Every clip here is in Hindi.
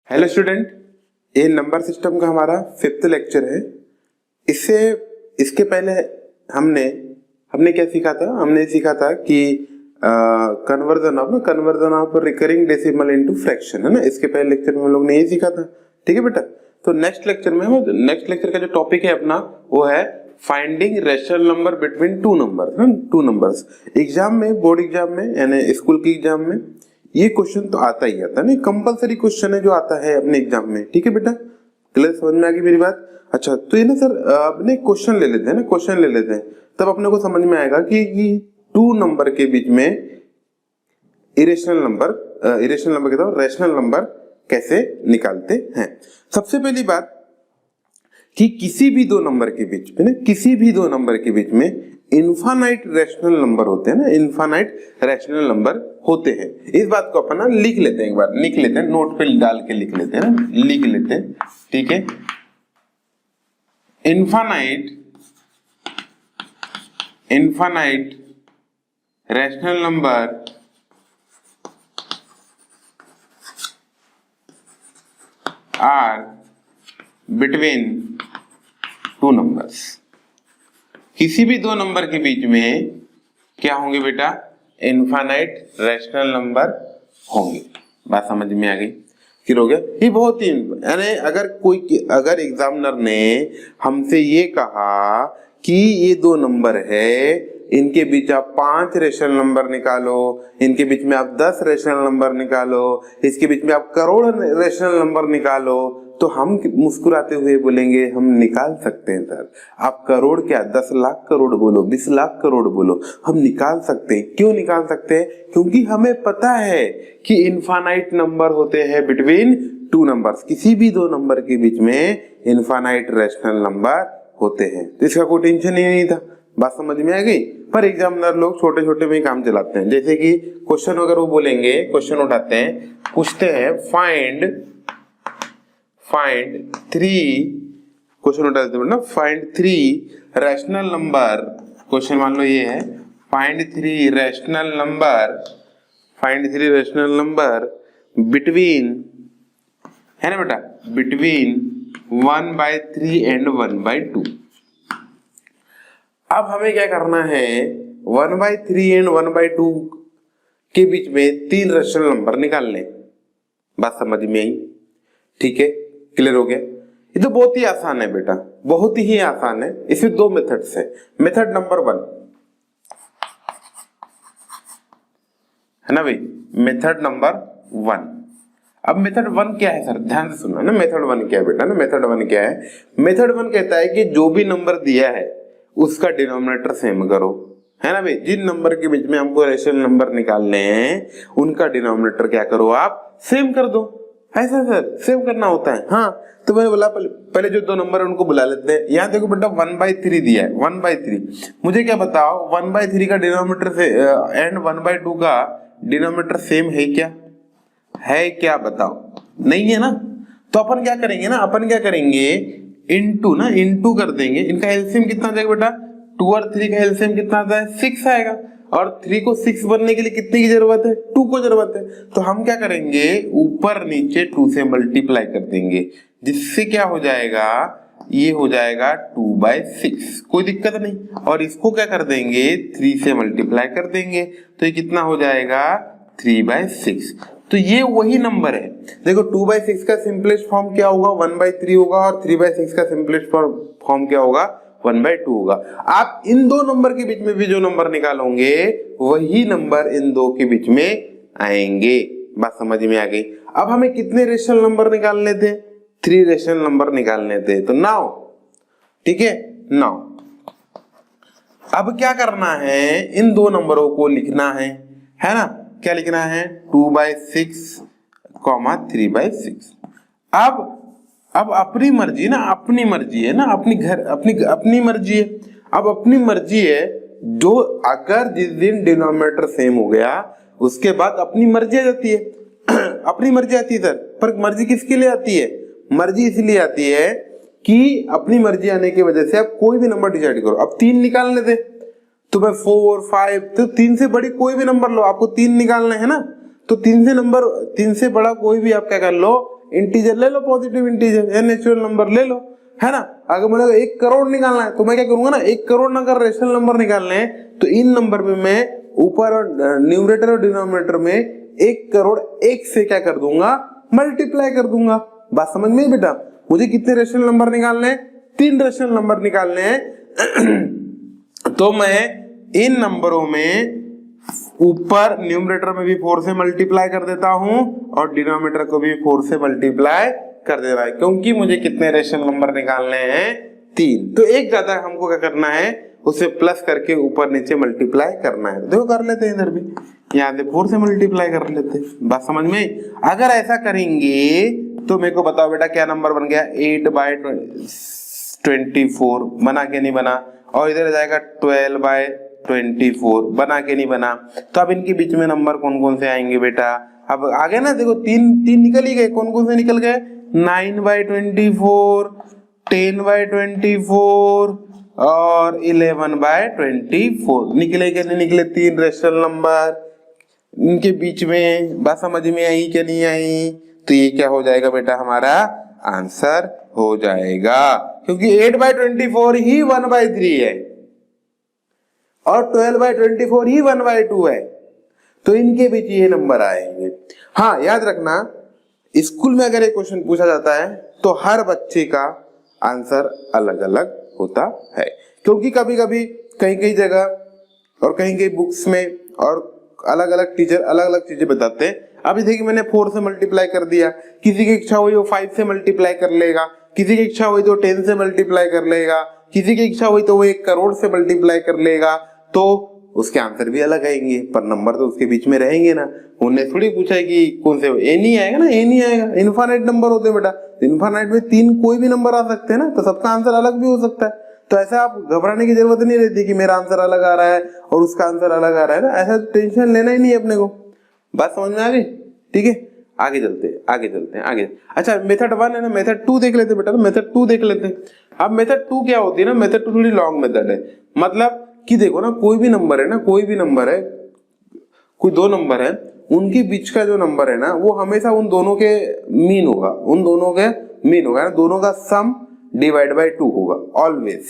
हेलो स्टूडेंट, ये नंबर सिस्टम का हमारा 5th लेक्चर है। इसके पहले हमने क्या सीखा था? हमने सीखा था कि conversion of recurring decimal into fraction, है ना। इसके पहले लेक्चर में हम लोग ने ये सीखा था, ठीक है बेटा। तो नेक्स्ट लेक्चर का जो टॉपिक है अपना वो है finding rational number between two numbers. Exam में, बोर्ड एग्जाम में यानी स्कूल के एग्जाम में ये क्वेश्चन तो आता ही आता, नहीं कंपलसरी क्वेश्चन है जो आता है अपने एग्जाम में, ठीक है बेटा। क्लियर, समझ में आ गई मेरी बात? अच्छा, तो ये ना सर अपने क्वेश्चन ले लेते हैं तब अपने को समझ में आएगा कि टू नंबर के बीच में इरेशनल नंबर के साथ रैशनल नंबर कैसे निकालते हैं। सबसे पहली बात कि किसी भी दो नंबर के बीच में इनफाइनाइट रैशनल नंबर होते हैं ना, इनफाइनाइट रैशनल नंबर होते हैं। इस बात को अपन लिख लेते हैं, एक बार लिख लेते हैं, नोट पे डाल के लिख लेते हैं ना, लिख लेते हैं, ठीक है। Infinite rational number are between two numbers. किसी भी दो नंबर के बीच में क्या होंगे बेटा? इनफाइनाइट रैशनल नंबर होंगे। बात समझ में आ गई? क्लियर हो गया? ये बहुत ही यानी अगर एग्जामिनर ने हमसे ये कहा कि ये दो नंबर है, इनके बीच आप 5 रेशनल नंबर निकालो, इनके बीच में आप 10 रेशनल नंबर निकालो, इसके बीच में आप करोड़ रेशनल नंबर निकालो, तो हम मुस्कुराते हुए बोलेंगे हम निकाल सकते हैं सर। आप करोड़ क्या 10 लाख करोड़ बोलो, 20 लाख करोड़ बोलो, हम निकाल सकते हैं। क्यों निकाल सकते हैं? क्योंकि हमें पता है कि इनफाइनाइट नंबर होते हैं बिटवीन टू नंबर्स। किसी भी दो नंबर के बीच में इनफाइनाइट रैशनल नंबर होते हैं, तो इसका कोई टेंशन ही नहीं था। बात समझ में आ गई? पर एग्जामिनर लोग छोटे छोटे में ही काम चलाते हैं। जैसे कि क्वेश्चन अगर वो बोलेंगे, क्वेश्चन उठाते हैं, पूछते हैं फाइंड 3, क्वेश्चन उठा देते हैं ना, फाइंड 3 रैशनल नंबर। क्वेश्चन मान लो ये है, फाइंड 3 रैशनल नंबर बिटवीन, है ना बेटा, बिटवीन 1/3 एंड 1/2। अब हमें क्या करना है? 1/3 एंड 1/2 के बीच में 3 रैशनल नंबर निकालने। बात समझ में आई? ठीक है, क्लियर हो गया? ये तो बहुत ही आसान है बेटा, बहुत ही आसान है। इसमें 2 मेथड्स है। मेथड नंबर 1 है ना भाई, मेथड नंबर 1। अब मेथड 1 क्या है सर? ध्यान से सुनना ना, मेथड 1 क्या है बेटा ना, मेथड 1 क्या है? मेथड 1 कहता है कि जो भी नंबर दिया है उसका डिनोमिनेटर सेम करो, है ना भाई। जिन नंबर के बीच में हमको रेशनल नंबर निकालने हैं उनका डिनोमिनेटर क्या करो आप? सेम कर दो। ऐसा सर सेम करना होता है? हाँ, तो मैंने बोला पहले जो दो नंबर है उनको बुला लेते हैं। यहाँ देखो बेटा 1/3 दिया है, 1/3। मुझे क्या बताओ 1/3 का डिनोमिनेटर से एंड 1/2 का डिनोमिनेटर सेम है क्या? है क्या बताओ? नहीं है ना। तो अपन क्या करेंगे इनटू कर देंगे। इनका एलसीएम कितना आ जाएगा बेटा? 2 और 3 का एलसीएम कितना आता है? 6 आएगा। और 3 को 6 बनने के लिए कितने की जरूरत है? 2 को जरूरत है। तो हम क्या करेंगे, ऊपर नीचे 2 से मल्टीप्लाई कर देंगे, जिससे क्या हो जाएगा, ये हो जाएगा 2/6, कोई दिक्कत नहीं। और इसको क्या कर देंगे, 3 से मल्टीप्लाई कर देंगे, तो ये कितना हो जाएगा? 3/6। तो ये वही नंबर है। देखो 2/6 का सिंपलेस्ट फॉर्म क्या होगा? 1/3 होगा, और 3/6 का सिंपलेस्ट फॉर्म क्या होगा? 1/2 होगा। आप इन दो नंबर के बीच में भी जो नंबर निकालोगे वही नंबर इन दो के बीच में आएंगे। बात समझ में आ गई? अब हमें कितने रेशनल नंबर निकालने थे? 3 रेशनल नंबर निकालने थे। तो नाउ, ठीक है, नाउ अब क्या करना है, इन दो नंबरों को लिखना है ना। क्या लिखना है? 2/6, 3/6। अब अपनी मर्जी है ना, अपनी मर्जी है। अब अपनी मर्जी है, जो अगर जिस दिन डिनोमिनेटर सेम हो गया उसके बाद अपनी मर्जी आ जाती है। अपनी मर्जी आती है सर, पर मर्जी किसके लिए आती है? मर्जी इसलिए आती है कि अपनी मर्जी आने की वजह से आप कोई भी नंबर डिसाइड करो। अब 3 निकालने थे, तो मैं 4, 5, तो 3 से बड़ी कोई भी नंबर लो, आपको 3 निकालना है ना। तो 3 से बड़ा कोई भी आप क्या कर लो, इंटीजर ले लो, पॉजिटिव इंटीजर या नेचुरल नंबर ले लो, है ना। अगर मुझे 1 करोड़ निकालना है तो मैं क्या करूंगा ना, 1 करोड़ अगर रेशनल नंबर निकालने हैं तो इन नंबर में मैं ऊपर और न्यूमरेटर और डिनोमिनेटर में 1 करोड़ 1 से क्या कर दूंगा, मल्टीप्लाई कर दूंगा। बात समझ में बेटा। मुझे कितने रेशनल नंबर निकालने हैं, 3 रेशनल नंबर निकालने हैं। तो मैं इन नंबरों में ऊपर न्यूमरेटर में भी 4 से मल्टीप्लाई कर देता हूं और डिनोमिनेटर को भी 4 से मल्टीप्लाई कर दे रहा है, क्योंकि मुझे कितने रेशनल नंबर निकालने हैं, 3। तो एक ज्यादा हमको क्या करना है, उसे प्लस करके ऊपर नीचे मल्टीप्लाई करना है। देखो कर लेते हैं, इधर भी यहाँ से 4 से मल्टीप्लाई कर लेते हैं। बात समझ में। अगर ऐसा करेंगे तो मेरे को बताओ बेटा क्या नंबर बन गया, 8/24 बना के नहीं बना, और इधर जाएगा 12/24 बना के नहीं बना। तो अब इनके बीच में नंबर कौन कौन से आएंगे बेटा, अब आगे ना देखो, तीन निकल ही गए। कौन कौन से निकल गए, 9/24, 10/24 और 11/24 निकले क्या नहीं निकले, 3 रेशनल नंबर। इनके बीच में बात समझ में आई क्या नहीं आई, तो ये क्या हो जाएगा बेटा, हमारा आंसर हो जाएगा, क्योंकि 8/24 ही 1/3 है और 12/24 ही 1/2 है, तो इनके बीच ये नंबर आएंगे। हाँ याद रखना, स्कूल में अगर एक क्वेश्चन पूछा जाता है तो हर बच्चे का आंसर अलग अलग होता है, क्योंकि कभी कभी कहीं कहीं जगह और कहीं कहीं बुक्स में और अलग अलग टीचर अलग अलग चीजें बताते हैं। अभी देखिए मैंने 4 से मल्टीप्लाई कर दिया, किसी की इच्छा हुई वो 5 से मल्टीप्लाई कर लेगा, किसी की इच्छा हुई तो 10 से मल्टीप्लाई कर लेगा, किसी की इच्छा हुई तो वो 1 करोड़ से मल्टीप्लाई कर लेगा, तो उसके आंसर भी अलग आएंगे, पर नंबर तो उसके बीच में रहेंगे ना। उन्होंने थोड़ी पूछा है कि कौन से, ए नहीं आएगा ना, ए नहीं आएगा, इनफाइनाइट नंबर होते हैं बेटा, इनफाइनाइट में 3 कोई भी नंबर आ सकते हैं ना, तो सबका आंसर अलग भी हो सकता है। तो ऐसा आप घबराने की जरूरत नहीं रहती कि मेरा आंसर अलग आ रहा है और उसका आंसर अलग आ रहा है ना, ऐसा टेंशन लेना ही नहीं है अपने को। बात समझ में आ गई, ठीक है। आगे चलते हैं आगे। अच्छा मेथड 1 है ना, मेथड 2 देख लेते बेटा, तो मेथड 2 देख लेते हैं। अब मेथड 2 क्या होती है ना, मेथड 2 थोड़ी लॉन्ग मेथड है। मतलब कि देखो ना, कोई भी नंबर है ना, कोई 2 नंबर है, उनके बीच का जो नंबर है ना, वो हमेशा उन दोनों के मीन होगा, ना, दोनों का सम डिवाइड बाय 2 होगा ऑलवेज।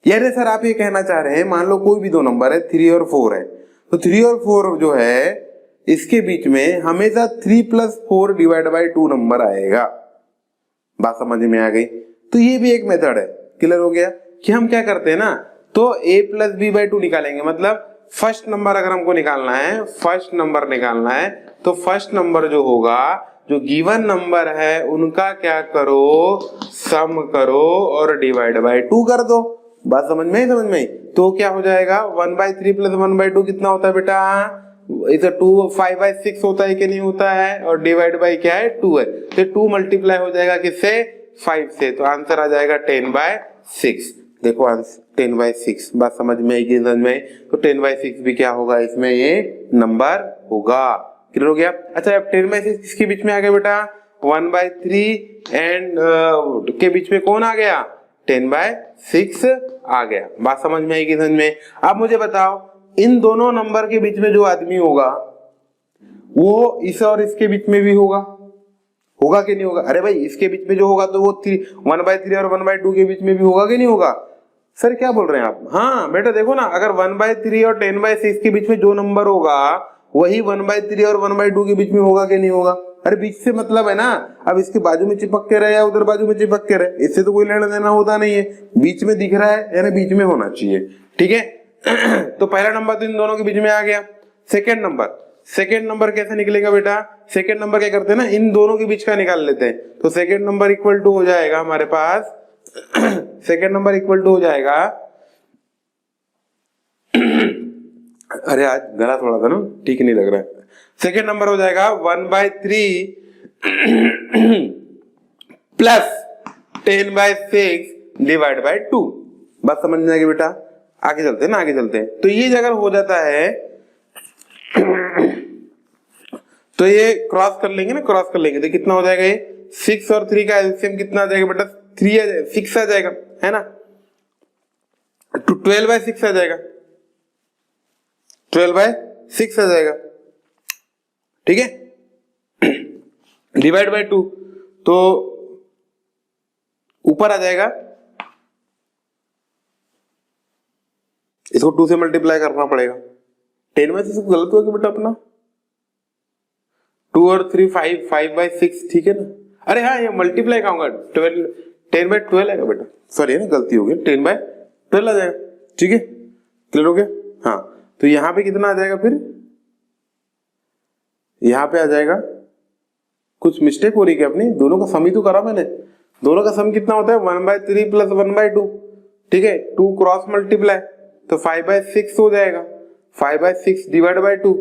यानी सर आप ये कहना चाह रहे हैं, मान लो कोई भी 2 नंबर है, 3 और 4 है, तो 3 और 4 जो है इसके बीच में हमेशा 3 + 4 डिवाइड बाय 2 नंबर आएगा। बात समझ में आ गई। तो ये भी एक मेथड है। क्लियर हो गया कि हम क्या करते हैं ना, तो a + b/2 निकालेंगे। मतलब फर्स्ट नंबर अगर हमको निकालना है, तो फर्स्ट नंबर जो होगा, जो गिवन नंबर है उनका क्या करो, सम करो और डिवाइड बाय 2 कर दो। बात समझ में। तो क्या हो जाएगा, 1/3 + 1/2 कितना होता है बेटा, इधर 2 5/6 होता है कि नहीं होता है, और डिवाइड बाय क्या है, 2 है, तो 2 मल्टीप्लाई हो जाएगा किससे, 5 से, तो आंसर आ जाएगा 10/6। देखो 10/6। बात समझ में आएगी, समझ में। तो 10/6 भी क्या होगा, इसमें ये नंबर होगा। क्लियर हो गया। अच्छा अब 10/6 किसके बीच में आ गया बेटा, 1/3 एंड के बीच में कौन आ गया, 10/6 आ गया। बात समझ में आएगी, समझ में। अब मुझे बताओ, इन दोनों नंबर के बीच में जो आदमी होगा वो इस और इसके बीच में भी होगा कि नहीं होगा। अरे भाई इसके बीच में जो होगा तो वो 1/3 और 1/2 के बीच में भी होगा कि नहीं होगा। सर क्या बोल रहे हैं आप, हाँ बेटा देखो ना, अगर 1/3 और 10/6 के बीच में जो नंबर होगा वही 1/3 और 1/2 के बीच में होगा कि नहीं होगा। अरे बीच से मतलब है ना, अब इसके बाजू में चिपक के रहे या उधर बाजू में चिपक के रहे, इससे तो कोई लेना देना होता नहीं है। बीच में दिख रहा है यानी बीच में होना चाहिए, ठीक है। तो पहला नंबर तो इन दोनों के बीच में आ गया। सेकेंड नंबर कैसे निकलेगा बेटा, सेकेंड नंबर क्या करते हैं ना, इन दोनों के बीच का निकाल लेते हैं। तो सेकेंड नंबर इक्वल टू हो जाएगा हमारे पास, सेकेंड नंबर इक्वल टू हो जाएगा अरे आज गला थोड़ा था ना, ठीक नहीं लग रहा है। सेकेंड नंबर हो जाएगा 1/3 प्लस 10/6 डिवाइड बाय 2। बात समझ में आएगी बेटा। आगे चलते हैं। तो ये अगर हो जाता है तो ये क्रॉस कर लेंगे तो कितना हो जाएगा, ये 6 और 3 का एलसीएम कितना आ जाएगा बेटा, 6 आ जाएगा, है ना। 12/6 आ जाएगा, 12/6 आ जाएगा, ठीक है। डिवाइड बाय 2, तो ऊपर आ जाएगा, इसको 2 से मल्टीप्लाई करना पड़ेगा। 10 में से गलत हो गया बेटा अपना, 2 और 3 5, 5/6, ठीक है ना। अरे हाँ, ये मल्टीप्लाई का होगा, 10/12 आएगा बेटा, सॉरी ना गलती हो गई, 10/12 आ जाएगा, ठीक है, क्लियर हो गया। हाँ, तो यहाँ पे कितना आ जाएगा, फिर यहाँ पे आ जाएगा, कुछ मिस्टेक हो रही है क्या अपनी, दोनों का सम ही तो करा मैंने, दोनों का सम कितना होता है 1/3 प्लस 1/2, ठीक है, 2 क्रॉस मल्टीप्लाई, तो 5/6 हो जाएगा, 5/6 डिवाइड बाय 2,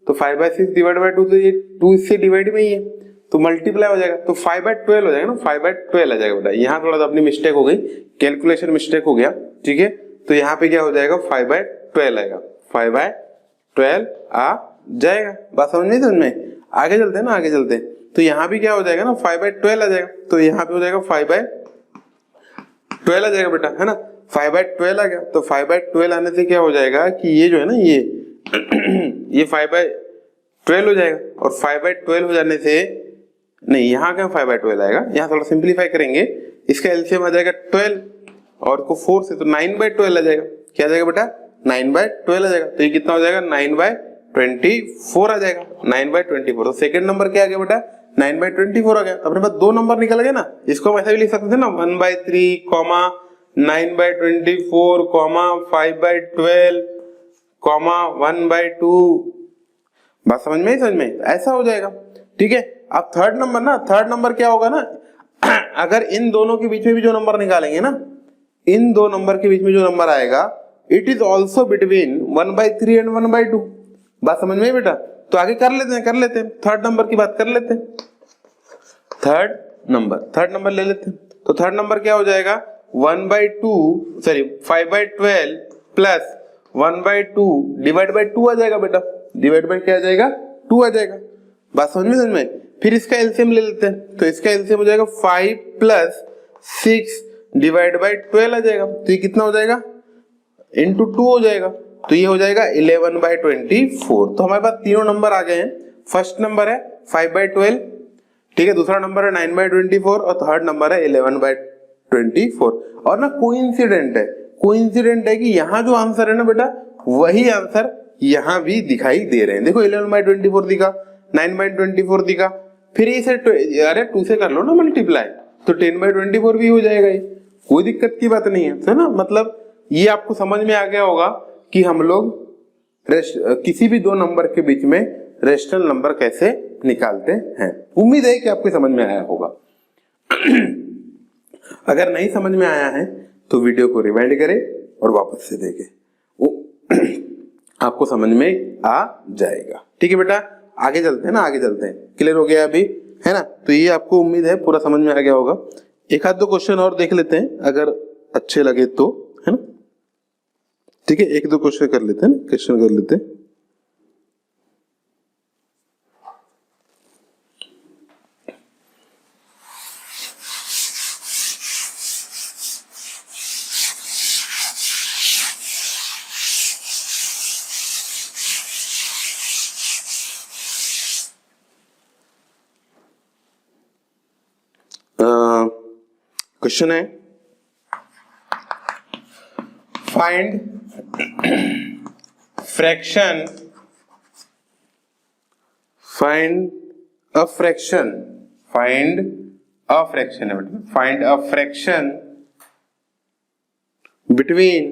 तो 5/6 डिवाइड बाय 2, तो ये 2 इससे डिवाइड में ही है, तो मल्टीप्लाई हो जाएगा, तो 5/12 हो जाएगा ना, 5/12 आ जाएगा बेटा। यहाँ थोड़ा सा अपनी मिस्टेक हो गई, कैलकुलेशन मिस्टेक हो गया, ठीक है, तो यहाँ पे क्या हो जाएगा 5/12 आएगा, 5/12 आ जाएगा। बात समझ नहीं, समझ में, आगे चलते हैं ना, आगे चलते हैं, तो यहाँ भी क्या हो जाएगा ना 5/12 आ जाएगा, तो यहाँ पे हो जाएगा 5/12 आ जाएगा बेटा, है ना, 5/12 आ गया, तो 5/12 आने से क्या हो जाएगा कि ये जो है ना ये 5/12 हो जाएगा, और 5/12 हो जाने से, नहीं यहाँ क्या 5/12 आएगा, यहाँ थोड़ा सिंप्लीफाई करेंगे, इसका एलसीएम आ जाएगा 12 और को 4 से, तो 9/12 आ जाएगा, क्या आ जाएगा बेटा 9/12 आ जाएगा, तो ये कितना हो जाएगा 9/24 आ जाएगा, 9/24, तो सेकंड नंबर क्या आ गया बेटा 9/24 आ गया। अपने पास 2 नंबर निकल गए ना, इसको हम ऐसा भी लिख सकते थे ना 1/3, 9/24, 5/12, 1/2, बात समझ में ही, समझ में, ऐसा हो जाएगा, ठीक है। अब थर्ड नंबर ना, थर्ड नंबर क्या होगा ना, अगर इन दोनों के बीच में भी जो नंबर निकालेंगे ना, इन दो नंबर के बीच में जो नंबर आएगा, it is also between 1/3 and 1/2, बात समझ में बेटा। तो आगे कर लेते हैं, थर्ड नंबर की बात कर लेते हैं, थर्ड नंबर ले लेते हैं, तो थर्ड नंबर क्या हो जाएगा 5/12 प्लस 1/2 डिवाइड बाय 2 आ जाएगा बेटा, डिवाइड बाय क्या आ जाएगा 2 आ जाएगा, बात समझ में। फिर इसका एलसीएम ले लेते हैं, तो इसका एलसीएम हो जाएगा 5 + 6 डिवाइड बाय 12 आ जाएगा, तो ये कितना हो जाएगा इंटू 2 हो जाएगा, तो ये हो जाएगा 11/24। तो हमारे पास तीनों नंबर आ गए हैं, फर्स्ट नंबर है 5/12, ठीक है, दूसरा नंबर है 9/24 और थर्ड नंबर है 11/24। और ना कोइंसिडेंट है कि यहाँ जो आंसर है ना बेटा, वही आंसर यहाँ भी दिखाई दे रहे हैं। देखो 11/24 दिखा, 9/24 दिखा, फिर इसे अरे 2 से कर लो ना मल्टीप्लाई, तो 10/24 भी हो जाएगा, ये कोई दिक्कत की बात नहीं है ना। मतलब ये आपको समझ में आ गया होगा कि हम लोग किसी भी दो नंबर के बीच में रेशनल नंबर कैसे निकालते हैं। उम्मीद है कि आपको समझ में आया होगा। अगर नहीं समझ में आया है तो वीडियो को रिवाइंड करें और वापस से देखें, आपको समझ में आ जाएगा। ठीक है बेटा, आगे चलते हैं ना, आगे चलते हैं। क्लियर हो गया अभी, है ना। तो ये आपको उम्मीद है पूरा समझ में आ गया होगा। एक आध दो क्वेश्चन और देख लेते हैं अगर अच्छे लगे तो, है ना। ठीक है, एक दो क्वेश्चन कर लेते हैं ना, क्वेश्चन कर लेते हैं। क्वेश्चन है, find fraction, find a fraction है बेटा, find a fraction between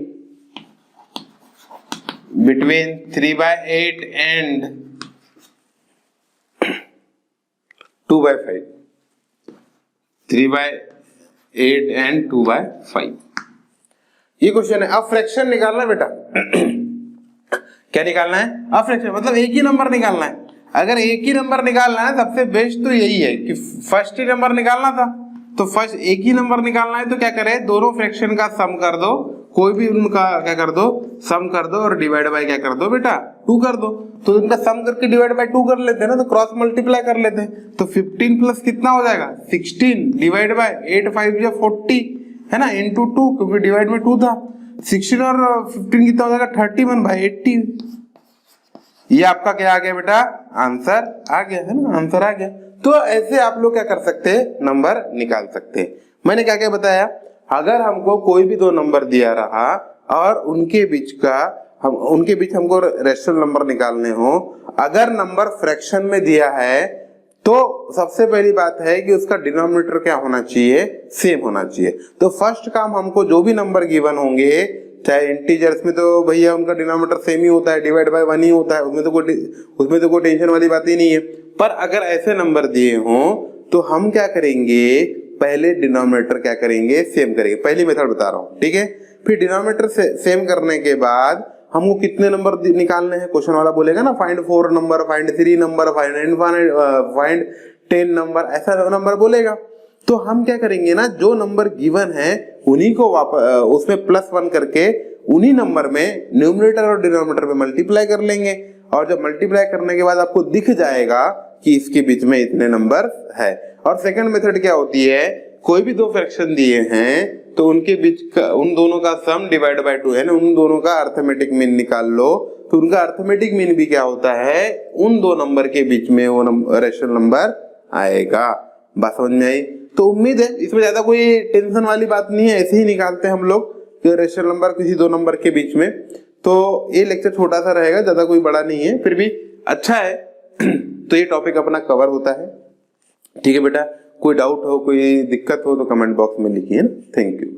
3/8 and 2/5, 3/8 and 2/5। ये क्वेश्चन है। अब फ्रैक्शन निकालना है बेटा। क्या निकालना है? अब फ्रैक्शन मतलब एक ही नंबर निकालना है। अगर एक ही नंबर निकालना है सबसे बेस्ट तो यही है कि फर्स्ट ही नंबर निकालना था, तो फर्स्ट एक ही नंबर निकालना है तो क्या करें, दोनों फ्रैक्शन का सम कर दो, कोई भी उनका क्या कर दो, सम कर दो और डिवाइड बाय क्या कर दो बेटा, 2 कर दो। तो उनका सम करके डिवाइड बाय 2 कर लेते हैं ना, तो क्रॉस मल्टीप्लाई कर लेते हैं। तो 15 प्लस कितना हो जाएगा 16 डिवाइड बाय 8 5 या 40, है ना, इंटू 2, क्योंकि डिवाइड में 2 था। 16 और 15 कितना हो जाएगा 31/80। ये आपका क्या आ गया बेटा, आंसर आ गया, है ना, आंसर आ गया। तो ऐसे आप लोग क्या कर सकते हैं, नंबर निकाल सकते हैं। मैंने क्या क्या बताया, अगर हमको कोई भी दो नंबर दिया रहा और उनके बीच हमको रेशनल नंबर निकालने हो, अगर नंबर फ्रैक्शन में दिया है तो सबसे पहली बात है कि उसका डिनोमिनेटर क्या होना चाहिए, सेम होना चाहिए। तो फर्स्ट काम हमको जो भी नंबर गिवन होंगे, चाहे इंटीजर्स में तो भैया उनका डिनोमिनेटर सेम ही होता है, डिवाइड बाय 1 ही होता है, उसमें तो कोई टेंशन वाली बात ही नहीं है। पर अगर ऐसे नंबर दिए हों तो हम क्या करेंगे, पहले डिनोमिनेटर क्या करेंगे, सेम करेंगे। पहली मेथड बता रहा हूँ, ठीक है। फिर डिनोमिनेटर से सेम करने के बाद हमको कितने नंबर निकालने हैं, क्वेश्चन वाला बोलेगा ना find 4 number, find 3 number, find 10 number, ऐसा नंबर बोलेगा। तो हम क्या करेंगे ना, जो नंबर गिवन है उन्हीं को उसमें +1 करके उन्हीं नंबर में न्यूमरेटर और डिनोमिनेटर में मल्टीप्लाई कर लेंगे, और जब मल्टीप्लाई करने के बाद आपको दिख जाएगा कि इसके बीच में इतने नंबर है। और सेकंड मेथड क्या होती है, कोई भी दो फ्रैक्शन दिए हैं तो उनके बीच का, उन दोनों का सम डिवाइड बाय 2 है ना, उन दोनों का अर्थमेटिक मीन निकाल लो। तो उनका अर्थमेटिक मीन भी क्या होता है, उन दो नंबर के बीच में वो रेशनल नंबर आएगा। बात समझ में आई? तो उम्मीद है इसमें ज्यादा कोई टेंशन वाली बात नहीं है, ऐसे ही निकालते हैं हम लोग रेशनल नंबर किसी दो नंबर के बीच में। तो ये लेक्चर छोटा सा रहेगा, ज्यादा कोई बड़ा नहीं है, फिर भी अच्छा है। तो ये टॉपिक अपना कवर होता है, ठीक है बेटा। कोई डाउट हो, कोई दिक्कत हो तो कमेंट बॉक्स में लिखिए। Thank you.